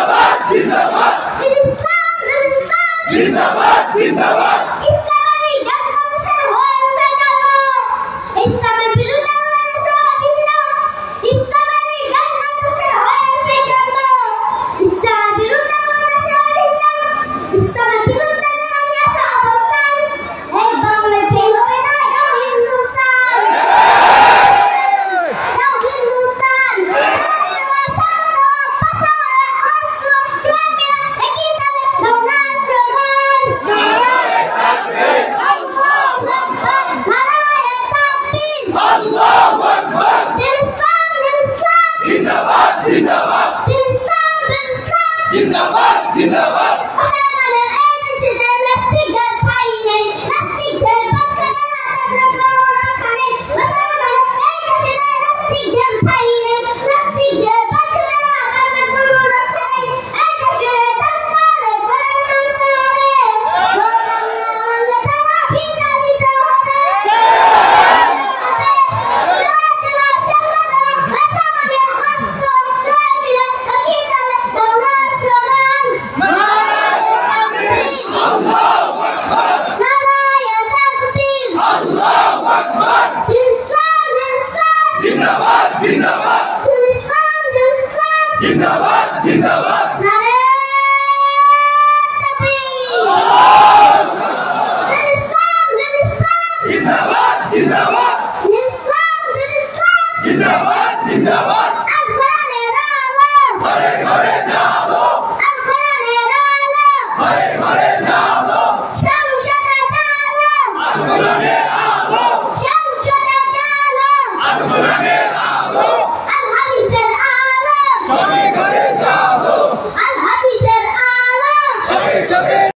জিন্দাবাদ জিন্দাবাদ ইসলাম জিন্দাবাদ জিন্দাবাদ ইসলামের জন্মদিন হয়েছে জন্ম ইসলামের বিরুদ্ধে হয়েছে ভিন্ন ইসলামের জন্মদিন হয়েছে জন্ম ইসলামের বিরুদ্ধে হয়েছে ভিন্ন ইসলামের বিরুদ্ধে হয়েছে অবস্থান এই বাংলার ফেল হবে না যাও হিন্দুস্তান যাও হিন্দুস্তান জিন্দাবাদ জিন্দাবাদ জিন্দাবাদ জিন্দাবাদ জিন্দাবাদ জিন্দাবাদ জিন্দাবাদ জিন্দাবাদ জিন্দাবাদ জিন্দাবাদ জিন্দাবাদ জিন্দাবাদ